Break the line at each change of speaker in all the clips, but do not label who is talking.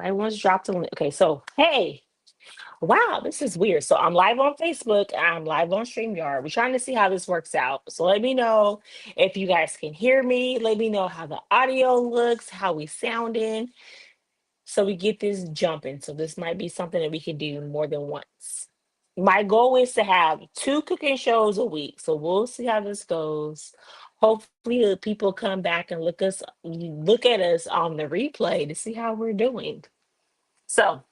Somebody once dropped a link. Okay, so hey, wow, this is weird. So I'm live on Facebook. I'm live on StreamYard. We're trying to see how this works out. So let me know if you guys can hear me. Let me know how the audio looks, how we sounding, so we get this jumping. So this might be something that we can do more than once. My goal is to have two cooking shows a week. So we'll see how this goes. Hopefully the people come back and look at us on the replay to see how we're doing. So,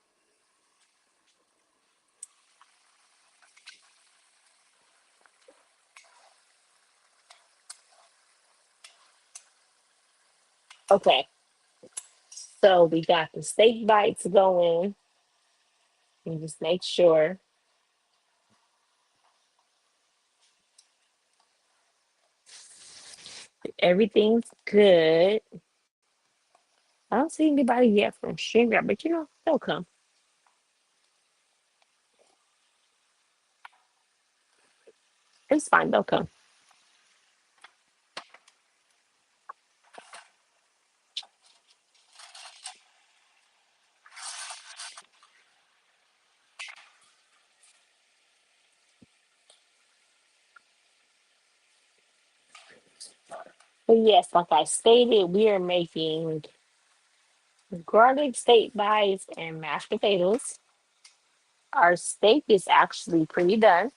okay. So we got the steak bites going. And just make sure everything's good. I don't see anybody yet from StreamYard, but they'll come. It's fine, they'll come. But yes, like I stated, we are making garlic steak bites and mashed potatoes. Our steak is actually pretty done.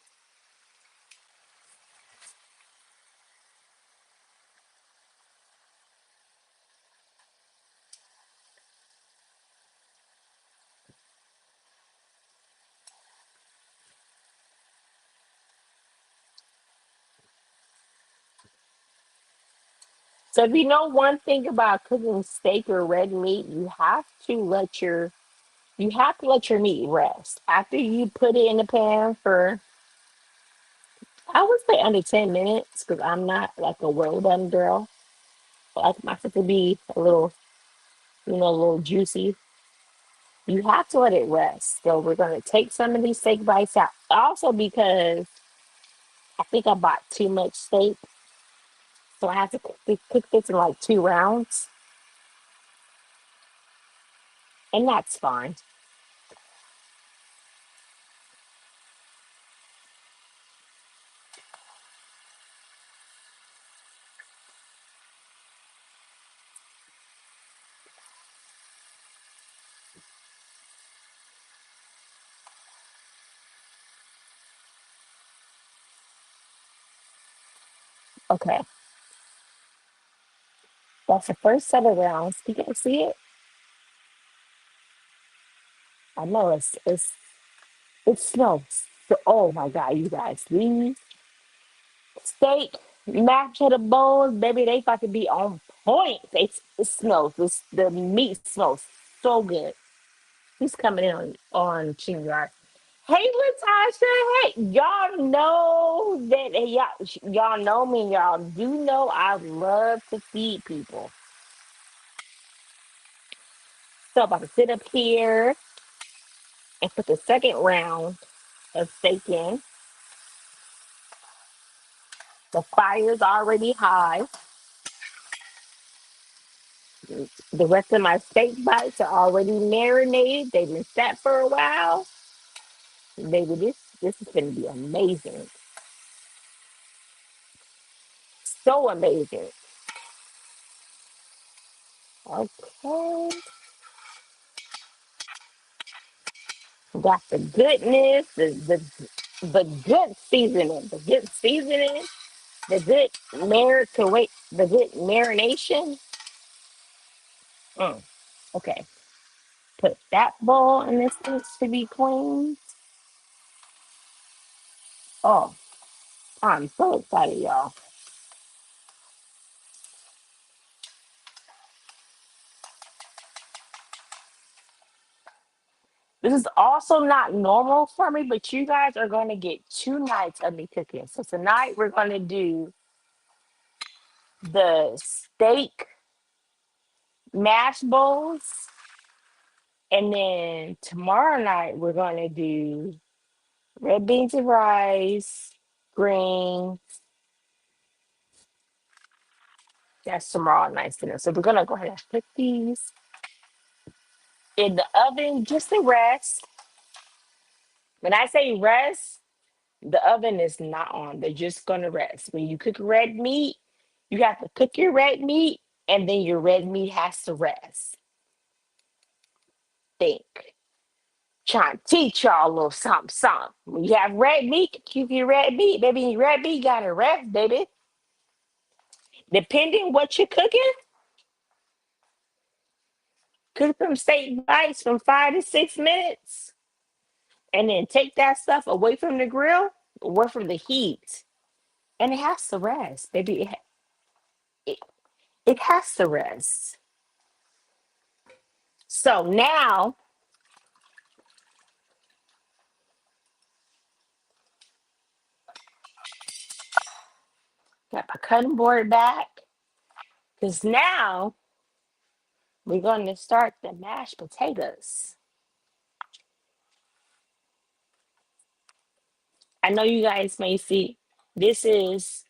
So if you know one thing about cooking steak or red meat, you have to let your meat rest. After you put it in the pan for, I would say, under 10 minutes, because I'm not like a well done girl. I like my stuff to be a little juicy. You have to let it rest. So we're gonna take some of these steak bites out. Also because I think I bought too much steak, so I have to cook this in like 2 rounds, and that's fine. Okay, that's the first set of rounds. You can see it. I know it smells. So, oh my god, you guys, these steak mashed to the bones, baby, they about to be on point. It smells. The meat smells so good. He's coming in on StreamYard. Hey, Latasha. Hey, y'all know that y'all know me. Y'all do know I love to feed people. So I'm about to sit up here and put the second round of steak in. The fire's already high. The rest of my steak bites are already marinated. They've been sat for a while. Baby, this is gonna be amazing. So amazing. Okay. Got the goodness, the good seasoning, the good the good marination. Mm, okay, put that bowl in this needs to be clean. Oh, I'm so excited, y'all. This is also not normal for me, but you guys are going to get 2 nights of me cooking. So tonight we're going to do the steak mash bowls, and then tomorrow night we're going to do red beans and rice, green. That's tomorrow night's dinner. So we're gonna go ahead and put these. in the oven just to rest. When I say rest, the oven is not on. They're just gonna rest. When you cook red meat, you have to cook your red meat, and then your red meat has to rest. Think. Trying to teach y'all a little something, something. When you have red meat, keep your red meat, baby. Your red meat gotta rest, baby. Depending what you're cooking, cook them steak bites from 5 to 6 minutes, and then take that stuff away from the grill, away from the heat, and it has to rest, baby. It, it has to rest. So now, got my cutting board back, because now we're going to start the mashed potatoes. I know you guys may see this is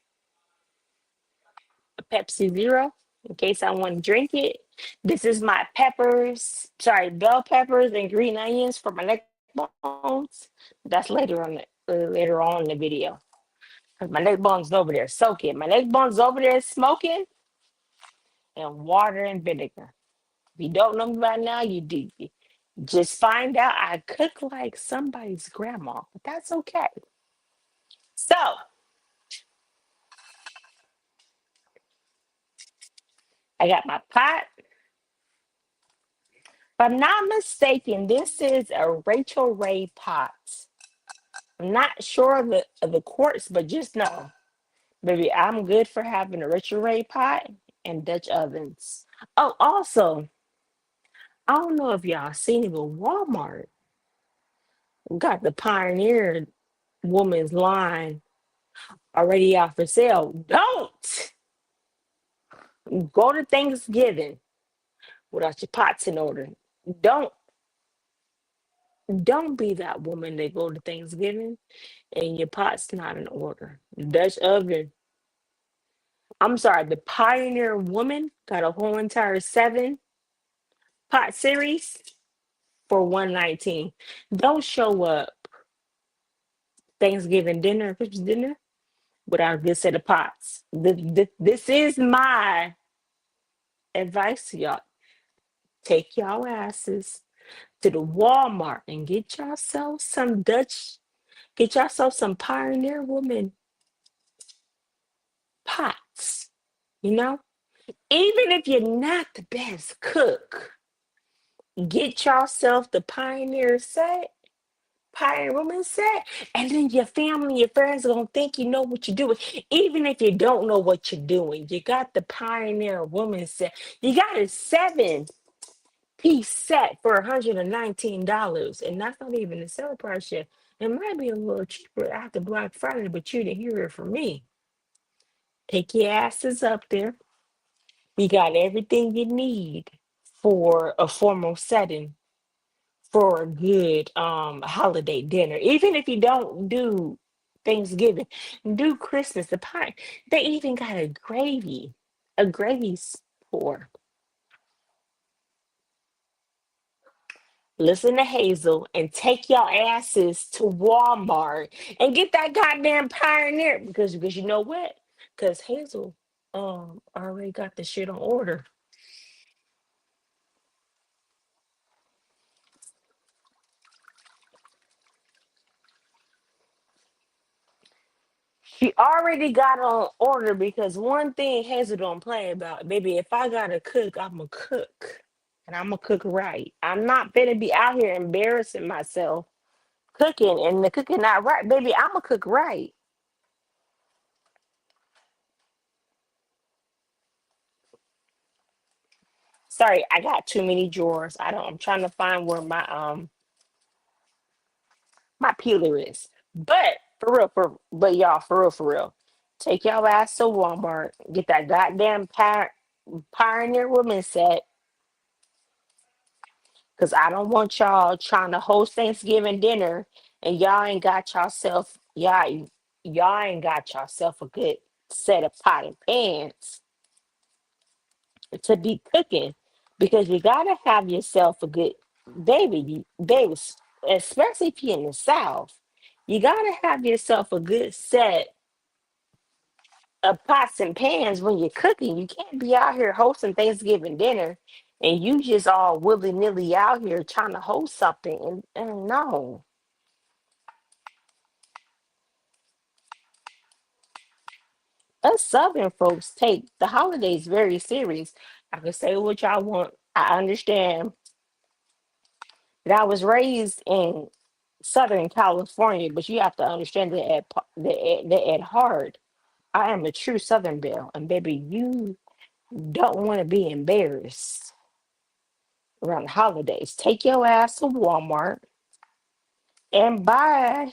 a Pepsi Zero in case I want to drink it. This is my peppers, sorry, bell peppers and green onions for my neck bones. That's later on in the video. 'Cause my neck bones over there soaking. My neck bones over there smoking and water and vinegar. If you don't know me by now, you do. Just find out I cook like somebody's grandma, but that's okay. So I got my pot. If I'm not mistaken, this is a Rachel Ray pot. I'm not sure of the quartz, but just know, baby, I'm good for having a Rachel Ray pot and Dutch ovens. Oh, also, I don't know if y'all seen it, but Walmart got the Pioneer Woman's line already out for sale. Don't go to Thanksgiving without your pots in order. Don't don't be that woman that go to Thanksgiving and your pot's not in order. Dutch oven. I'm sorry, the Pioneer Woman got a whole entire 7 pot series for 119. Don't show up Thanksgiving dinner, Christmas dinner without a good set of pots. This is my advice to y'all. Take y'all asses to the Walmart and get yourself some Pioneer Woman pots. You know, even if you're not the best cook, get yourself the Pioneer Woman set, and then your family, your friends are gonna think you know what you're doing. Even if you don't know what you're doing, you got the Pioneer Woman set. You got a 7 piece set for $119, and that's not even the sale price yet. It might be a little cheaper after Black Friday, but you didn't hear it from me. Take your asses up there. We got everything you need for a formal setting for a good holiday dinner. Even if you don't do Thanksgiving, do Christmas. The pie. They even got a gravy pour. Listen to Hazel and take your asses to Walmart and get that goddamn Pioneer because you know what? Because Hazel already got the shit on order. She already got on order because one thing Hazel don't play about, baby, if I gotta cook, I'ma cook. And I'ma cook right. I'm not gonna be out here embarrassing myself cooking and the cooking not right. Baby, I'ma cook right. Sorry, I got too many drawers. I'm trying to find where my peeler is. But for real, but y'all, for real. Take your ass to Walmart, get that goddamn Pioneer Woman set. Cause I don't want y'all trying to host Thanksgiving dinner and y'all ain't got yourself a good set of pot and pans to be cooking because you gotta have yourself a good. baby, especially if you're in the South, you gotta have yourself a good set of pots and pans when you're cooking. You can't be out here hosting Thanksgiving dinner and you just all willy nilly out here trying to host something. And no, us Southern folks take the holidays very serious. I can say what y'all want. I understand that I was raised in Southern California, but you have to understand that at heart, I am a true Southern Belle. And baby, you don't want to be embarrassed around the holidays. Take your ass to Walmart and buy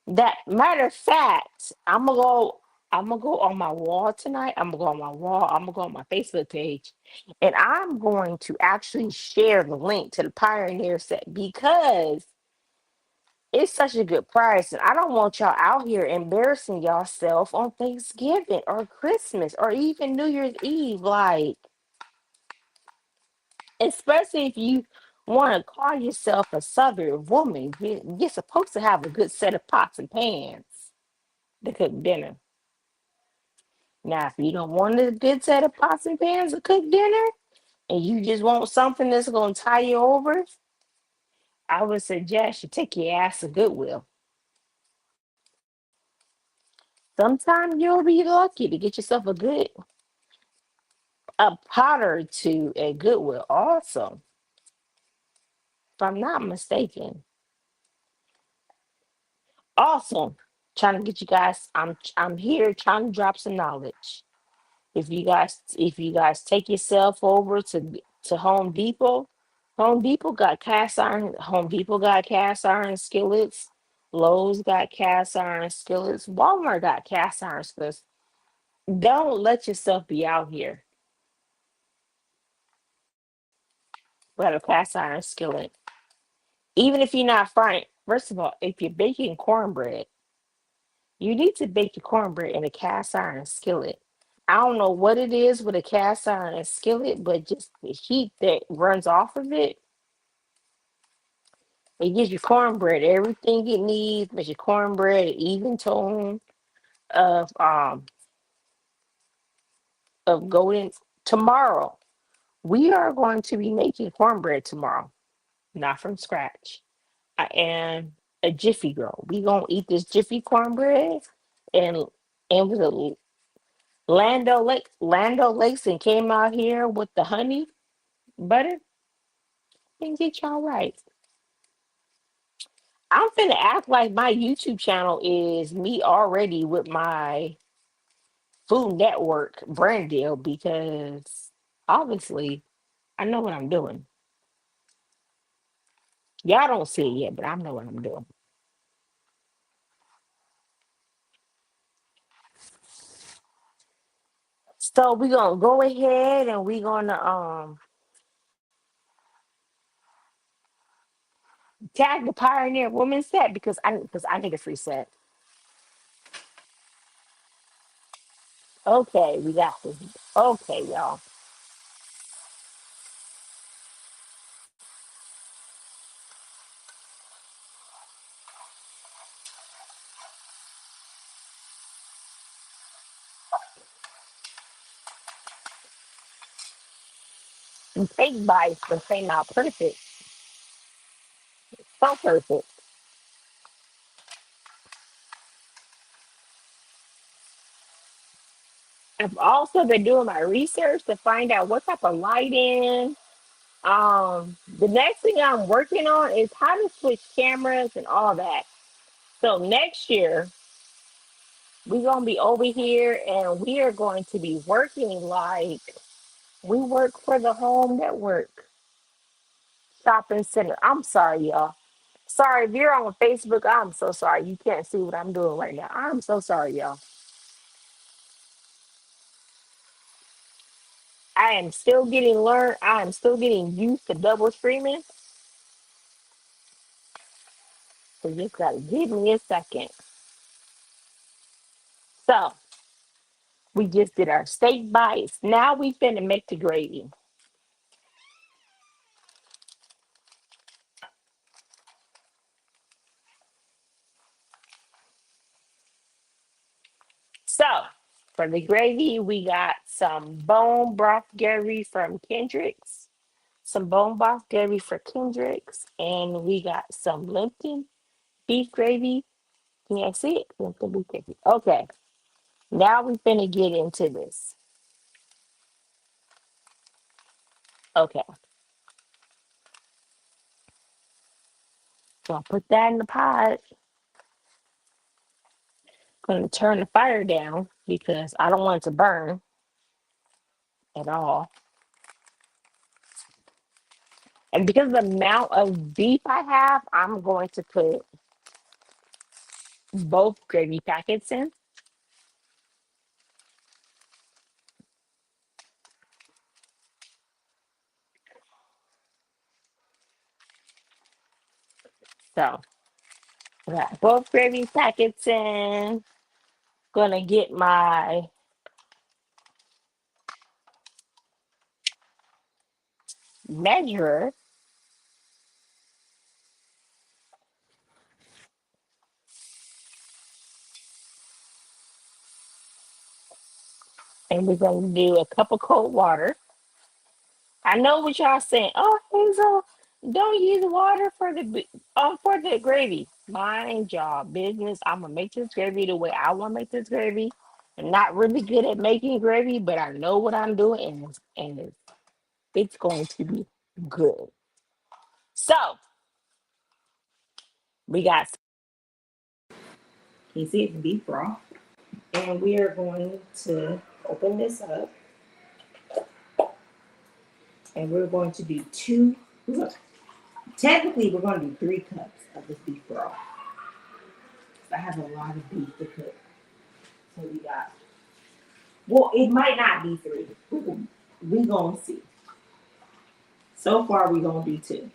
that. Matter of fact, I'm gonna go on my wall tonight. I'm gonna go on my wall. I'm gonna go on my Facebook page, and I'm going to actually share the link to the Pioneer set because it's such a good price, and I don't want y'all out here embarrassing yourself on Thanksgiving or Christmas or even New Year's Eve. Like, especially if you want to call yourself a Southern woman, you're supposed to have a good set of pots and pans to cook dinner. Now, if you don't want a good set of pots and pans to cook dinner, and you just want something that's going to tie you over, I would suggest you take your ass to Goodwill. Sometimes you'll be lucky to get yourself a pot or two at Goodwill. Also, if I'm not mistaken, awesome. Trying to get you guys. I'm here trying to drop some knowledge. If you guys take yourself over to Home Depot, Home Depot got cast iron skillets. Lowe's got cast iron skillets. Walmart got cast iron skillets. Don't let yourself be out here without a cast iron skillet. Even if you're not frying, first of all, if you're baking cornbread, you need to bake your cornbread in a cast iron skillet. I don't know what it is with a cast iron skillet, but just the heat that runs off of it, it gives your cornbread everything it needs, makes your cornbread an even tone of golden. Tomorrow, we are going to be making cornbread tomorrow, not from scratch. I am a Jiffy girl. We gonna eat this Jiffy cornbread and with a Lando Lakes and came out here with the honey butter and get y'all right. I'm finna act like my YouTube channel is me already with my Food Network brand deal because obviously I know what I'm doing. Y'all don't see it yet, but I know what I'm doing. So we're gonna go ahead and we're gonna tag the Pioneer Woman set because I need a free set. Okay, we got this. Okay, y'all. And fake bites but say not perfect. So perfect. I've also been doing my research to find out what type of lighting. The next thing I'm working on is how to switch cameras and all that. So next year we're gonna be over here and we are going to be working like we work for the Home Network Shopping Center. I'm sorry, y'all. Sorry if you're on Facebook. I'm so sorry. You can't see what I'm doing right now. I'm so sorry, y'all. I am still getting used to double streaming. So you just gotta give me a second. So we just did our steak bites. Now we finna make the gravy. So for the gravy, we got some bone broth gravy from Kendrick's, some bone broth gravy for Kendrick's, and we got some Lipton beef gravy. Can you see it? Lipton beef gravy. Okay, now we finna get into this. Okay, so I'll put that in the pot. Gonna turn the fire down because I don't want it to burn at all. And because of the amount of beef I have, I'm going to put both gravy packets in. So I got both gravy packets in. Gonna get my measurer and we're gonna do a cup of cold water. I know what y'all saying. Oh, Hazel, don't use water for for the gravy. Mind y'all business. I'm gonna make this gravy the way I want to make this gravy. I'm not really good at making gravy, but I know what I'm doing, it's going to be good. So we got. Can you see it's beef broth? And we are going to open this up, and we're going to do two. Technically, we're going to do 3 cups of this beef broth. I have a lot of beef to cook. So we got, well, it might not be 3. We gonna see. So far, we gonna do 2.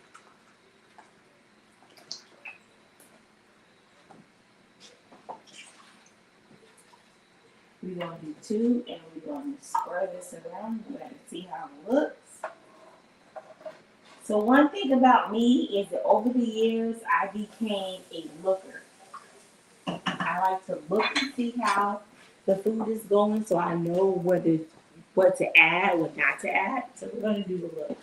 We gonna do 2, and we gonna spread this around. We're gonna see how it looks. So one thing about me is that over the years, I became a looker. I like to look and see how the food is going, so I know what to add, what not to add. So we're gonna do a look.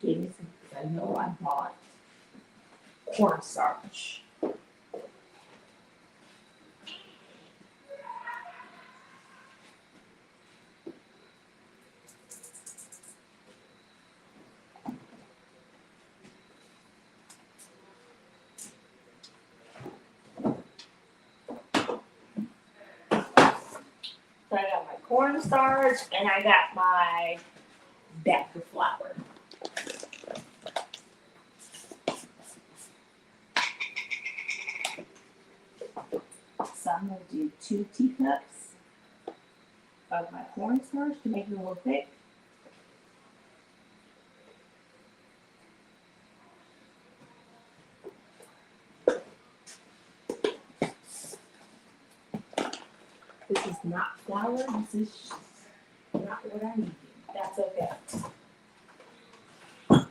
Give me some. I know I bought cornstarch. So I got my cornstarch and I got my batter flour. So I'm going to do 2 teacups of my cornstarch to make it a little thick. This is not flour. This is not what I need. That's okay. We're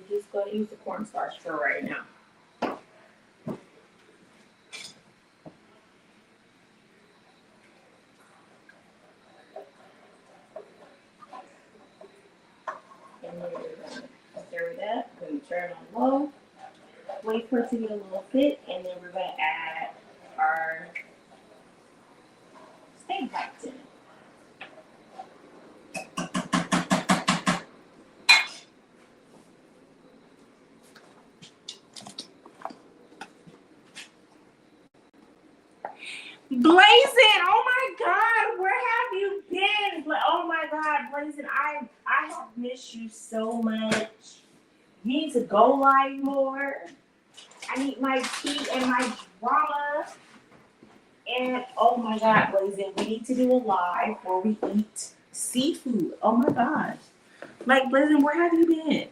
just going to use the cornstarch for right now. And then we're going to stir it up. We're going to turn it on low. Wait for it to get a little thick, and then we're going to add our steak bites in it. Blazing, oh my God, where have you been? Oh my God, Blazing, I have missed you so much. You need to go live more. I need my tea and my drama. And oh my God, Blazing, we need to do a live where we eat seafood. Oh my gosh. Like, Blazing, where have you been?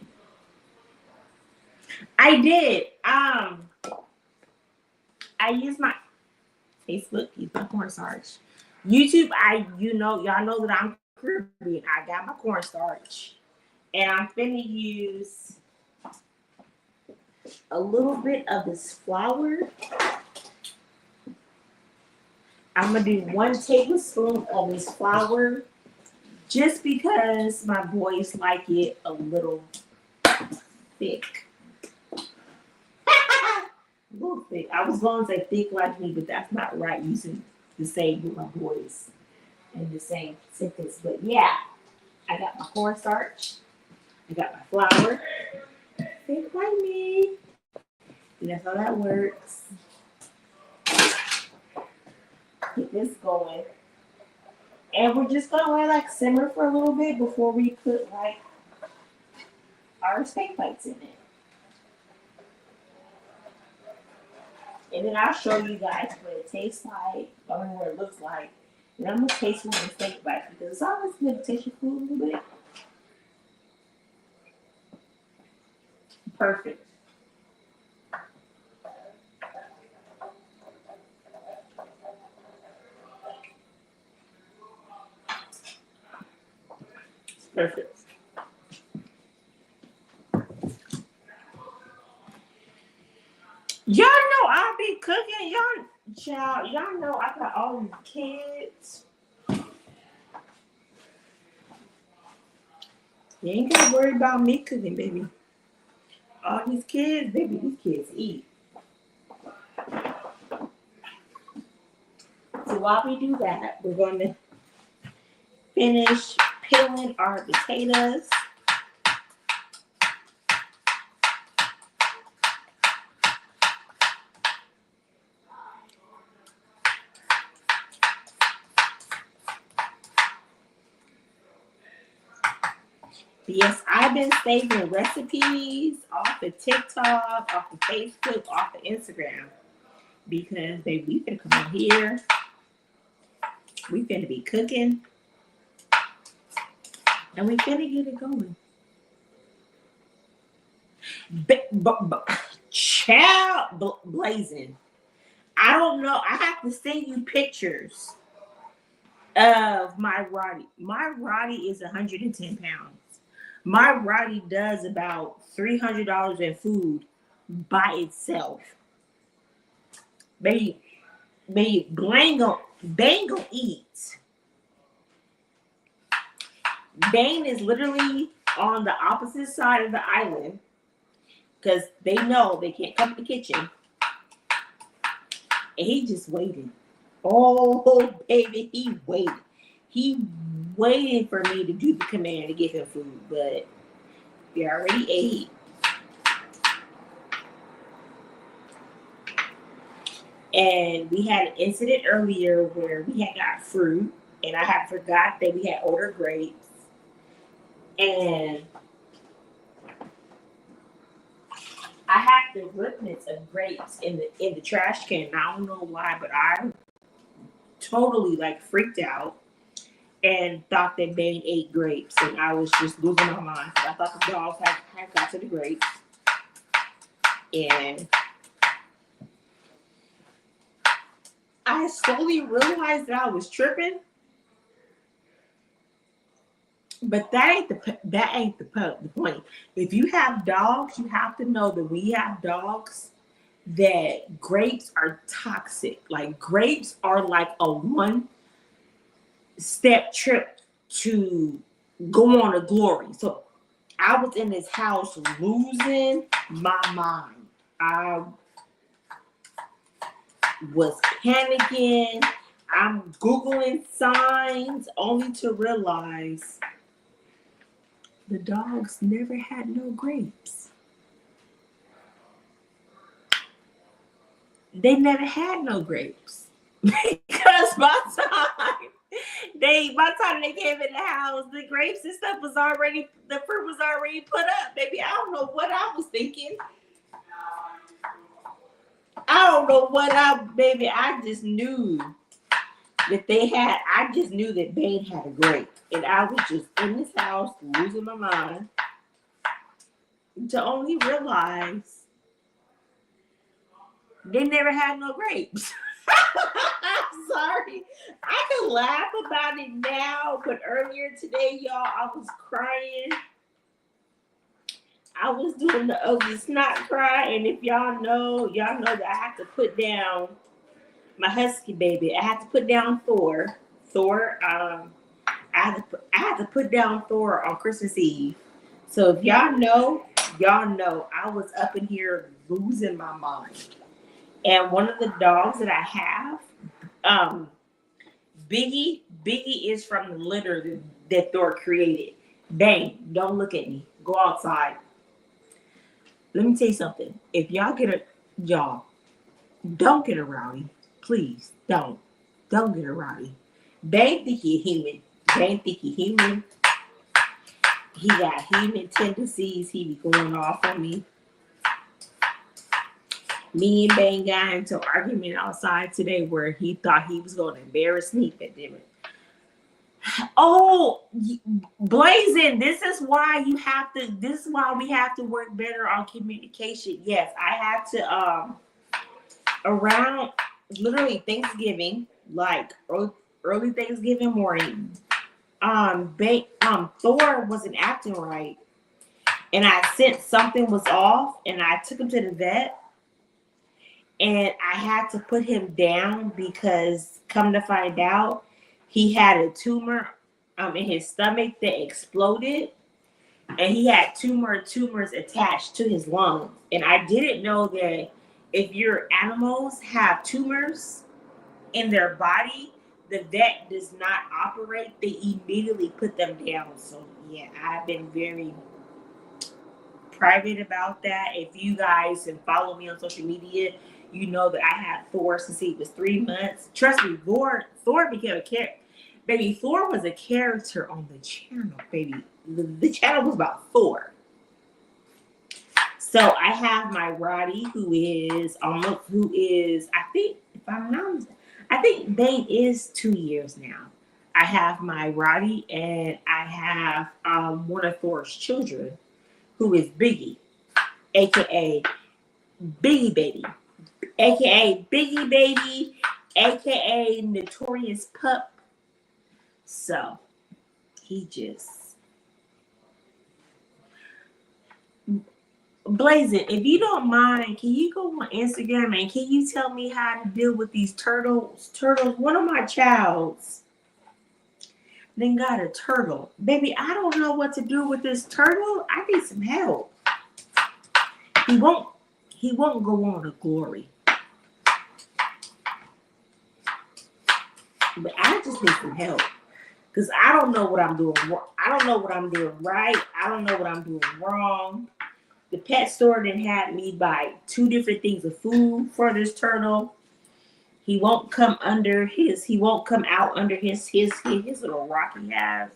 I did. I used my Facebook, use my cornstarch. YouTube, y'all know that I'm Caribbean. I got my cornstarch. And I'm finna use a little bit of this flour I'm gonna do 1 tablespoon of this flour just because my boys like it a little thick. A little thick. I was going to say thick like me, but that's not right using the same with my boys in the same sentence. But yeah, I got my cornstarch. I got my flour. Think like me. And that's how that works. Get this going. And we're just gonna let like simmer for a little bit before we put like our steak bites in it. And then I'll show you guys what it tastes like, what it looks like. And I'm gonna taste one of the steak bites because it's always good to taste your food a little bit. Perfect. It's perfect. Y'all know I'll be cooking. Y'all know I got all these kids. You ain't gotta worry about me cooking, baby. All these kids, baby, these kids eat. So while we do that, we're going to finish peeling our potatoes. Yes, I've been saving recipes off of TikTok, off of Facebook, off of Instagram. Because, baby, we finna come on here. We finna be cooking. And we finna get it going. Child blazing. I don't know. I have to send you pictures of my Roddy. My Roddy is 110 pounds. My Roddy does about $300 in food by itself. Baby, Bang gon' eat. Bane is literally on the opposite side of the island because they know they can't come to the kitchen. And he just waiting. Oh, baby, he waited. He waited for me to do the command to give him food, but we already ate. And we had an incident earlier where we had got fruit, and I had forgot that we had ordered grapes. And I had the remnants of grapes in the trash can. I don't know why, but I totally like freaked out and thought that Bane ate grapes, and I was just losing my mind. I thought the dogs had got to the grapes, and I slowly realized that I was tripping. But that ain't the point. If you have dogs, you have to know that we have dogs that grapes are toxic. Like grapes are like a one-step trip to go on to glory. So I was in this house losing my mind. I was panicking. I'm Googling signs only to realize the dogs never had no grapes. They never had no grapes. Because by the time they came in the house, the grapes and stuff the fruit was already put up. Baby, I don't know what I was thinking. I just knew that I just knew that Bane had a grape. And I was just in this house losing my mind to only realize they never had no grapes. I'm sorry. I can laugh about it now, but earlier today, y'all, I was crying. I was doing the ugly snot cry, and if y'all know that I have to put down
my husky baby. I had to put down Thor. Thor. I had to put down Thor on Christmas Eve. So if y'all know I was up in here losing my mind. And one of the dogs that I have, um, Biggie is from the litter that Thor created. Bang, don't look at me. Go outside. Let me tell you something. If y'all don't get a rowdy. Please don't. Don't get a rowdy. Bang think he human. Bang think he human. He got human tendencies. He be going off on me. Me and Bang got into an argument outside today where he thought he was going to embarrass me. But didn't. Oh, Blazing, this is why we have to work better on communication. Yes, I had to around literally Thanksgiving, like early Thanksgiving morning. Thor wasn't acting right, and I sensed something was off, and I took him to the vet, and I had to put him down because, come to find out, he had a tumor in his stomach that exploded, and he had tumors attached to his lungs. And I didn't know that if your animals have tumors in their body, the vet does not operate. They immediately put them down. So yeah, I've been very private about that. If you guys can follow me on social media, you know that I had Thor since he was 3 months. Trust me, Thor became a character. Baby, Thor was a character on the channel, baby. The channel was about Thor. So I have my Roddy, who is, I think, if I'm not mistaken, I think Bane is 2 years now. I have my Roddy, and I have one of Thor's children, who is Biggie, aka Biggie Baby, aka Biggie Baby, aka Notorious Pup. So he just Blazing, if you don't mind, can you go on Instagram and can you tell me how to deal with these turtles? One of my childs then got a turtle. Baby, I don't know what to do with this turtle. I need some help. He won't go on to glory. But I just need some help. Because I don't know what I'm doing. I don't know what I'm doing right. I don't know what I'm doing wrong. The pet store then had me buy 2 different things of food for this turtle. He won't come out under his little rock he has.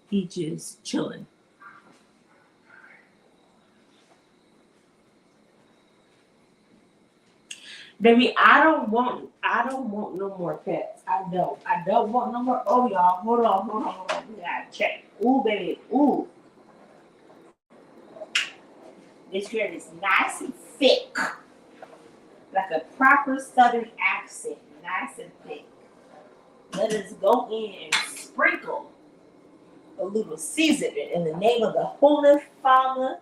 He just chilling. Baby, I don't want no more pets. I don't want no more. Oh y'all, hold on. We gotta check. Ooh, baby, ooh. This girl is nice and thick. Like a proper southern accent. Nice and thick. Let us go in and sprinkle a little seasoning in the name of the Holy Father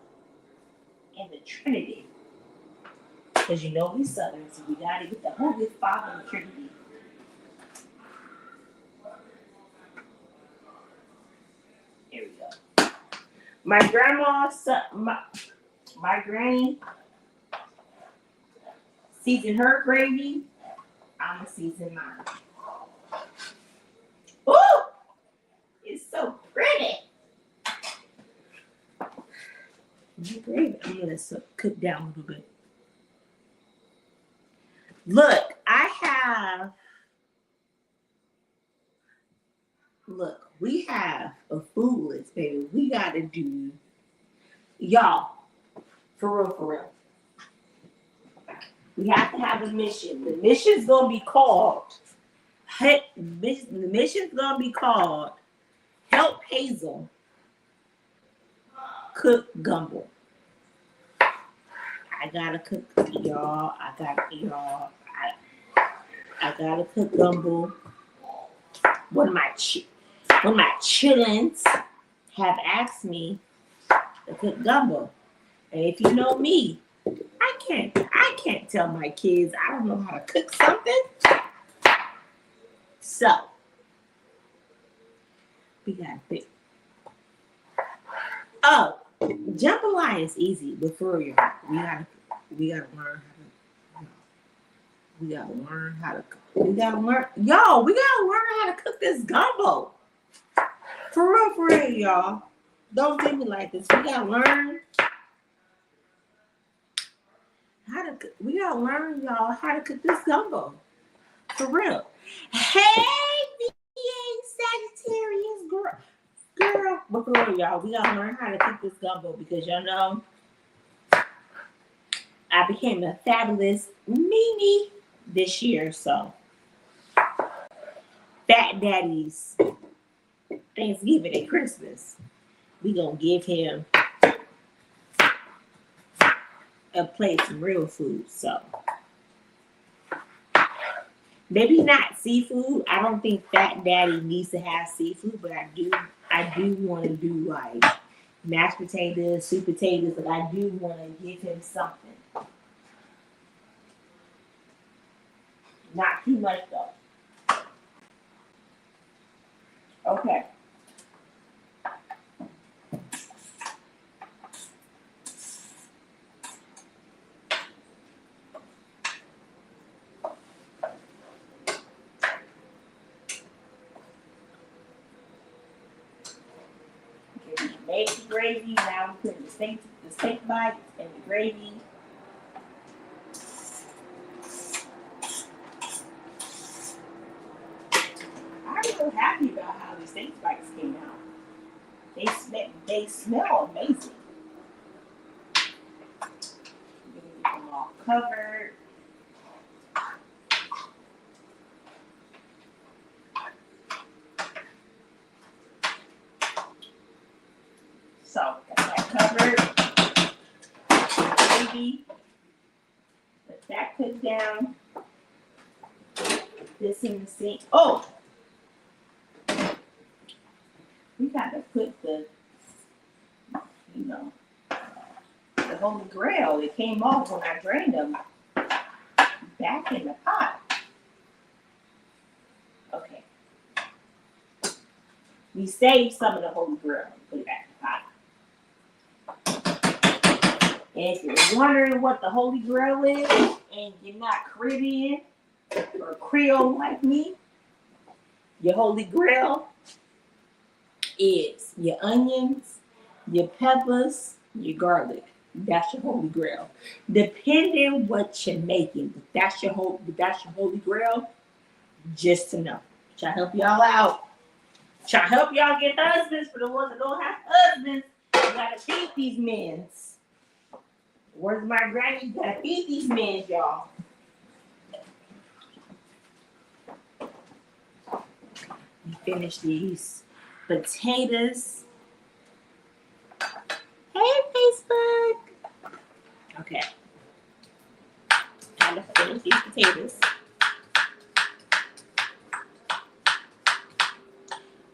and the Trinity. Because you know we Southern, so we gotta get the Holy Father and the Trinity. Here we go. My grandma, my granny seasoned her gravy. I'ma season mine. Ooh! It's so pretty. My gravy, I'm gonna let it cook down a little bit. Look, we have a food list, baby. We gotta do, y'all, for real. We have to have a mission. The mission's gonna be called, Help Hazel Cook Gumbo. I gotta cook, y'all. I gotta cook gumbo. One of my chillins have asked me to cook gumbo, and if you know me, I can't tell my kids I don't know how to cook something. So we got big. Oh, jambalaya is easy, but for real, we gotta learn how to. We gotta learn how to cook. We gotta learn, y'all. We gotta learn how to cook this gumbo. For real, y'all. Don't do me like this. We gotta learn how to. We gotta learn, y'all, how to cook this gumbo. For real. Hey, Sagittarius girl. But for real, y'all, we gotta learn how to cook this gumbo because y'all know I became a fabulous Mimi this year. So, Fat Daddy's Thanksgiving and Christmas, we gonna give him a plate of real food. So maybe not seafood. I don't think Fat Daddy needs to have seafood, but I do want to do like mashed potatoes, sweet potatoes, but I do want to give him something. Not too much though. Okay. Made the gravy. Now we put the steak bites and the gravy. I'm so happy about how these steak bites came out. They smell amazing. Get them all covered. So got that covered. Gravy. Let that cook down. This in the sink. Oh, we gotta put the Holy Grail. It came off when I drained them back in the pot. Okay. We saved some of the Holy Grail and put it back in the pot. And if you're wondering what the Holy Grail is, and you're not Caribbean or Creole like me, your Holy Grail is your onions, your peppers, your garlic. That's your Holy Grail. Depending what you're making, but that's your Holy Grail. Just to know. Try to help y'all out. Try to help y'all get husbands for the ones that don't have husbands. You gotta feed these men. Where's my granny? You gotta feed these men, y'all. We finish these potatoes. Hey, Facebook. Okay. Time to finish these potatoes.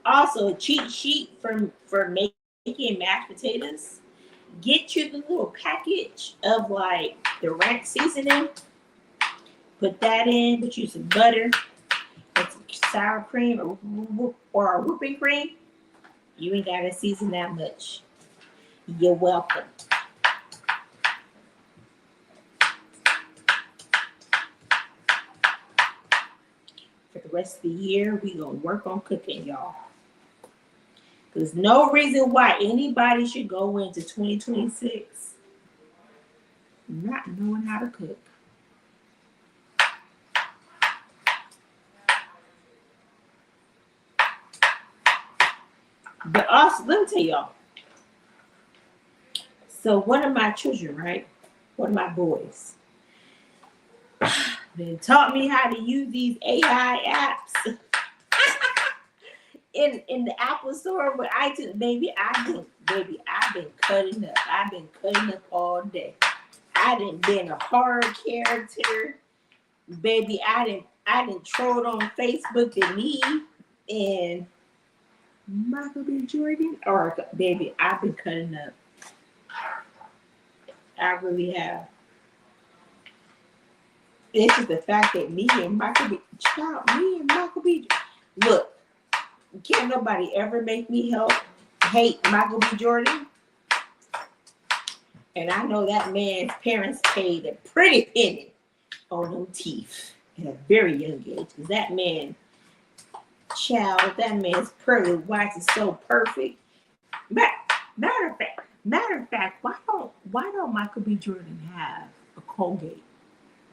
Also, a cheat sheet for making mashed potatoes. Get you the little package of like the ranch seasoning. Put that in. Put you some butter and some sour cream or whipping cream. You ain't gotta season that much. You're welcome. For the rest of the year, we gonna work on cooking, y'all. There's no reason why anybody should go into 2026 not knowing how to cook. But also, let me tell y'all. So one of my children, right? One of my boys, they taught me how to use these AI apps. In the Apple Store with iTunes, baby, I've been cutting up. I've been cutting up all day. I done been a horror character, baby. I done trolled on Facebook and me and Michael B. Jordan. Or baby, I've been cutting up. I really have. It's just the fact that me and Michael B. Look, can't nobody ever make me hate Michael B. Jordan. And I know that man's parents paid a pretty penny on them teeth at a very young age. Because that man's pearly whites is so perfect. Matter of fact, why don't Michael B. Jordan have a Colgate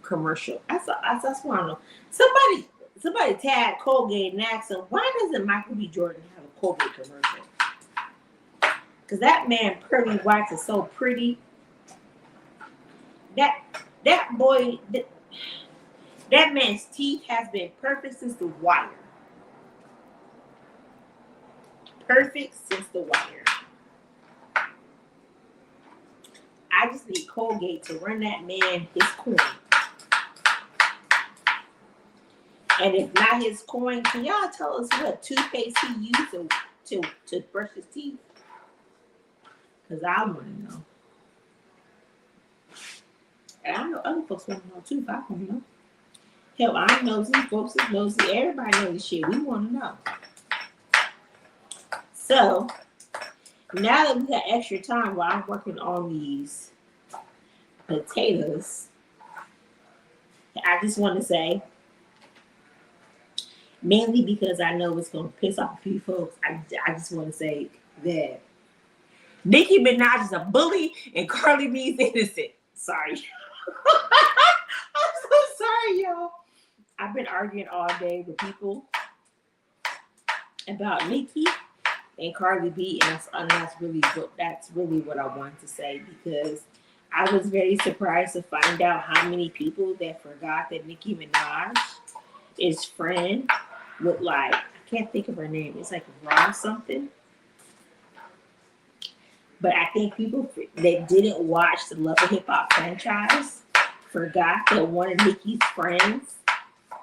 commercial? That's what I don't know. Somebody tag Colgate and ask him, why doesn't Michael B. Jordan have a Colgate commercial? Because that man pearly whites is so pretty. That boy, that man's teeth has been perfect since the wire. Perfect since the wire. I just need Colgate to run that man his coin. And if not his coin, can y'all tell us what toothpaste he used to brush his teeth? Because I want to know. And I know other folks want to know too, but I don't know. Hell, I'm nosy, folks is nosy. Everybody knows this shit. We want to know. So, now that we got extra time while I'm working on these potatoes, I just want to say, mainly because I know it's going to piss off a few folks, I just want to say that Nicki Minaj is a bully and Cardi B is innocent. Sorry. I'm so sorry, y'all. I've been arguing all day with people about Nicki and Cardi B, and that's really what I wanted to say, because I was very surprised to find out how many people that forgot that Nicki Minaj is friend with, like, I can't think of her name. It's like Ron something. But I think people that didn't watch the Love and Hip Hop franchise forgot that one of Nicki's friends,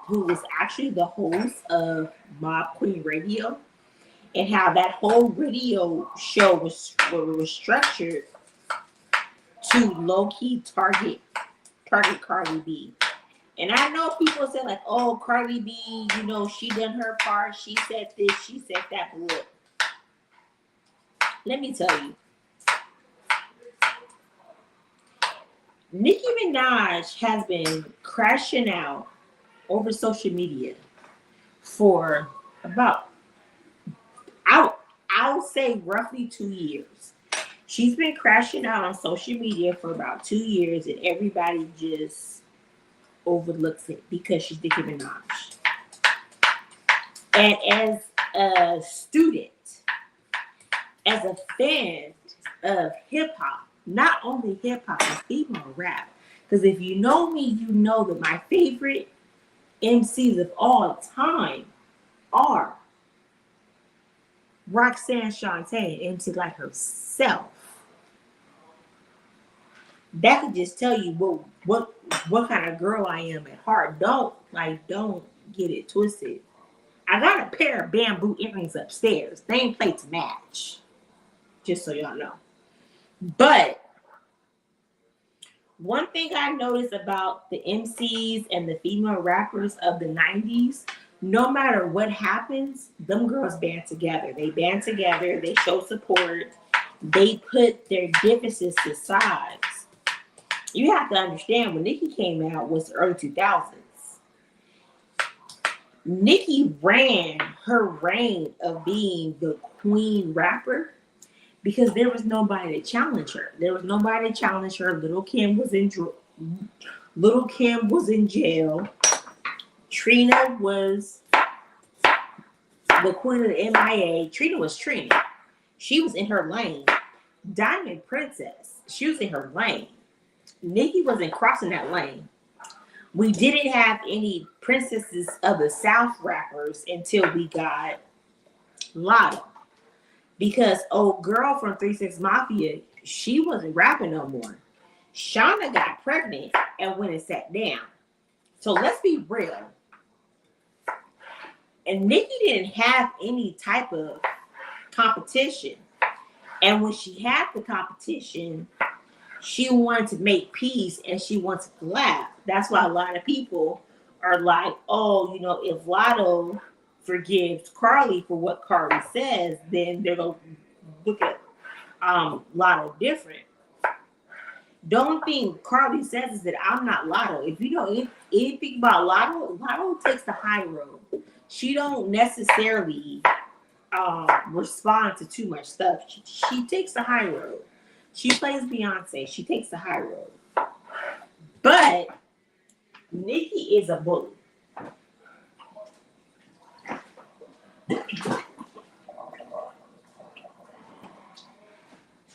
who was actually the host of Mob Queen Radio, and how that whole radio show was structured to low-key target Cardi B. And I know people say like, oh, Cardi B, you know, she done her part. She said this, she said that. But look, let me tell you. Nicki Minaj has been crashing out over social media for about, I'll say roughly 2 years. She's been crashing out on social media for about 2 years, and everybody just overlooks it because she's Nicki Minaj. And as a student, as a fan of hip hop, not only hip hop, but female rap, because if you know me, you know that my favorite MCs of all time are Roxanne Shante and MC like herself. That could just tell you what kind of girl I am at heart. Don't get it twisted. I got a pair of bamboo earrings upstairs. They ain't played to match. Just so y'all know. But one thing I noticed about the MCs and the female rappers of the 90s, no matter what happens, them girls band together. They band together. They show support. They put their differences to sides. You have to understand, when Nicki came out was the early 2000s. Nicki ran her reign of being the queen rapper because there was nobody to challenge her. Little Kim was in jail. Trina was the queen of the MIA. Trina was Trina. She was in her lane. Diamond Princess, she was in her lane. Nicki wasn't crossing that lane. We didn't have any princesses of the South rappers until we got Latto. Because old girl from 3 6 Mafia, she wasn't rapping no more. Shauna got pregnant and went and sat down. So let's be real. And Nicki didn't have any type of competition. And when she had the competition, she wanted to make peace and she wanted to collab. That's why a lot of people are like, oh, you know, if Lotto forgives Carly for what Carly says, then they're gonna look at Lotto different. The only thing Carly says is that I'm not Lotto. If you know anything about Lotto, Lotto takes the high road. She don't necessarily respond to too much stuff. She takes the high road. She plays Beyonce. She takes the high road. But Nikki is a bully.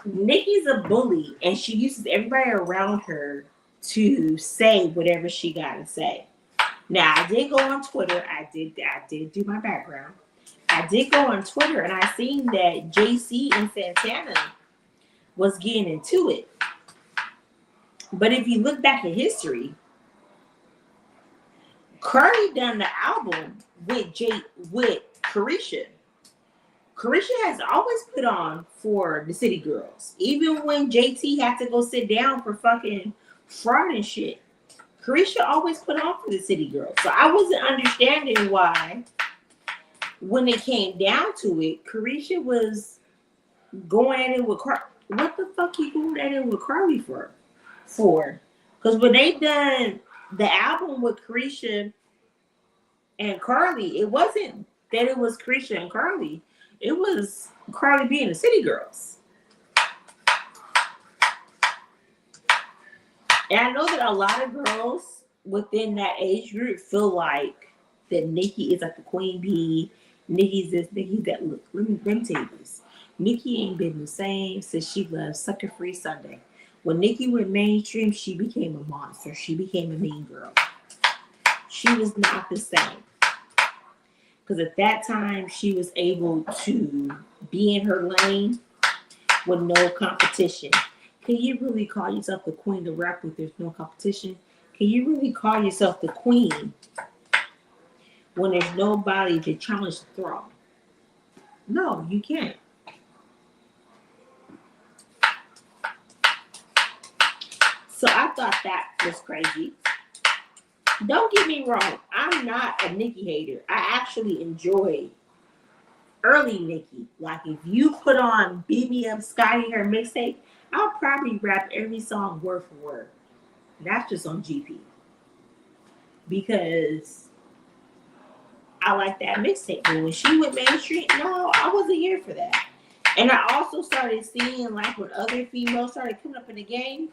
Nikki's a bully, and she uses everybody around her to say whatever she got to say. Now, I did go on Twitter. I did do my background. I did go on Twitter, and I seen that JC and Santana was getting into it. But if you look back at history, Carly done the album with Carisha. Carisha has always put on for the City Girls. Even when JT had to go sit down for fucking fraud and shit, Carisha always put on for the City Girls. So I wasn't understanding why, when it came down to it, Carisha was going at it with Carly. What the fuck you going at it with Carly for? Because when they done the album with Carisha and Carly, it wasn't that it was Carisha and Carly. It was Carly being the City Girls. And I know that a lot of girls within that age group feel like that Nikki is like the queen bee. Nikki's this, Nikki's that. Look, let me tell you this. Nikki ain't been the same since she left Sucker Free Sunday. When Nikki went mainstream, she became a monster. She became a mean girl. She was not the same. Because at that time, she was able to be in her lane with no competition. Can you really call yourself the queen to rap with there's no competition? Can you really call yourself the queen when there's nobody to challenge the throne? No, you can't. So I thought that was crazy. Don't get me wrong. I'm not a Nicki hater. I actually enjoy early Nicki. Like if you put on Beat Me Up Scotty, her mixtape, I'll probably rap every song word for word. That's just on GP. Because I like that mixtape. But when she went mainstream, no, I wasn't here for that. And I also started seeing like when other females started coming up in the game,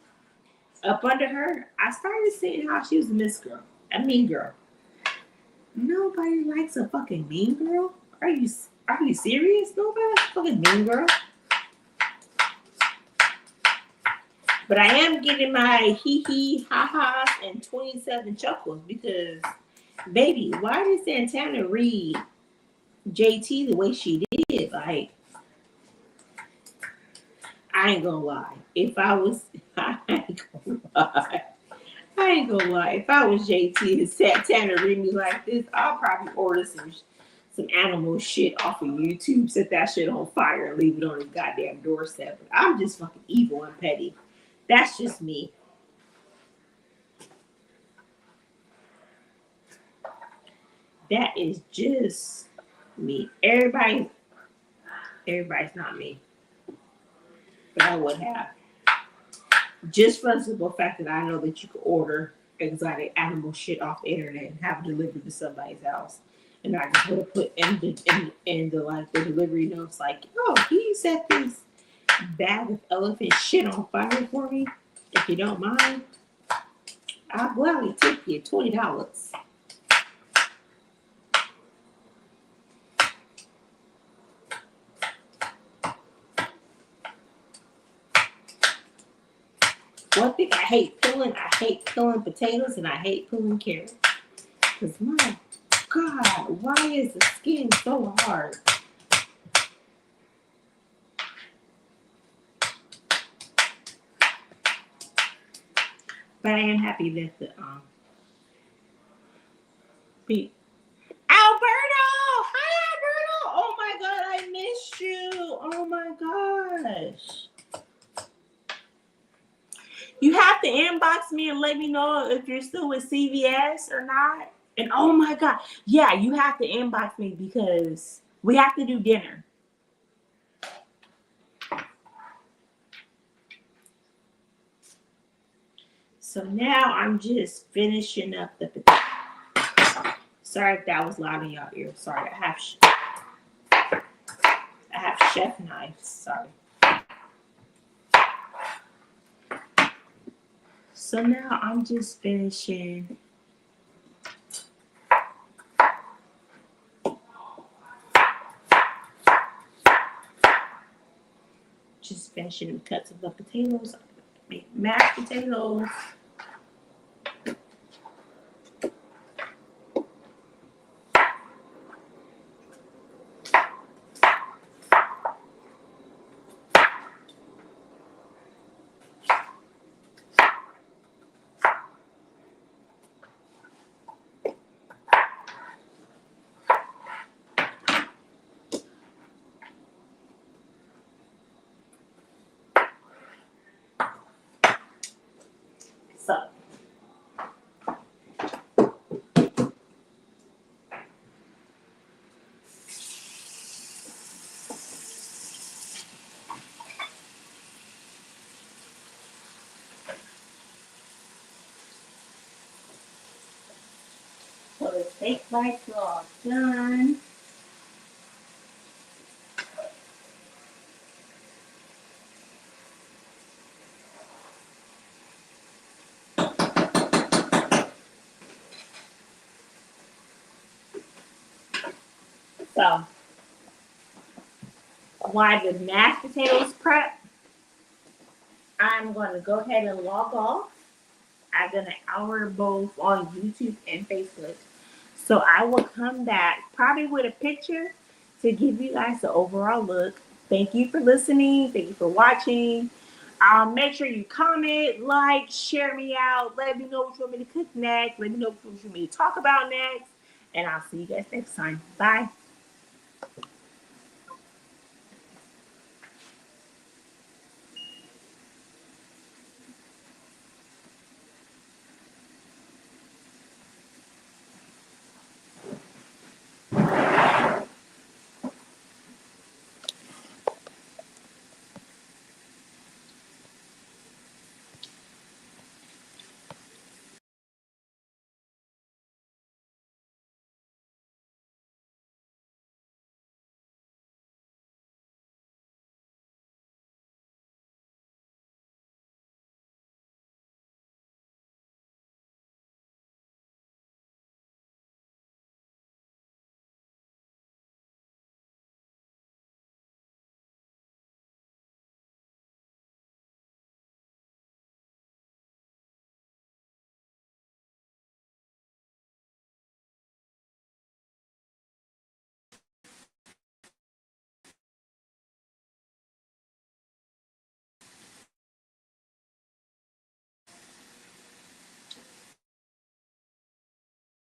up under her, I started seeing how she was a a mean girl. Nobody likes a fucking mean girl. Are you serious? Nobody likes a fucking mean girl. But I am getting my hee ha-has and 27 chuckles because, baby, why did Santana read JT the way she did? Like, I ain't gonna lie. If I was, I ain't gonna lie. If I was JT and Santana read me like this, I'll probably order some animal shit off of YouTube, set that shit on fire, and leave it on his goddamn doorstep. But I'm just fucking evil and petty. That's just me. That is just me. Everybody's not me. But I would have. Just for the simple fact that I know that you can order exotic animal shit off the internet and have it delivered to somebody's house. And I just would put in the delivery notes like, oh, can you set this bag of elephant shit on fire for me? If you don't mind, I'll gladly tip you $20. One thing I hate peeling potatoes and I hate peeling carrots. Because my God, why is the skin so hard? But I am happy that the Alberto! Hi Alberto! Oh my God, I missed you. Oh my gosh. You have to inbox me and let me know if you're still with CVS or not. And oh my God, yeah, you have to inbox me because we have to do dinner. So now I'm just finishing up the potato. Sorry if that was loud in your ear. Sorry, I have chef knives. Sorry. So now I'm just finishing. Just finishing the cuts of the potatoes. Make mashed potatoes. So the steak bites are all done. So while the mashed potatoes prep, I'm going to go ahead and log off. I've done an hour both on YouTube and Facebook. So I will come back probably with a picture to give you guys the overall look. Thank you for listening. Thank you for watching. Make sure you comment, like, share me out. Let me know what you want me to cook next. Let me know what you want me to talk about next. And I'll see you guys next time. Bye.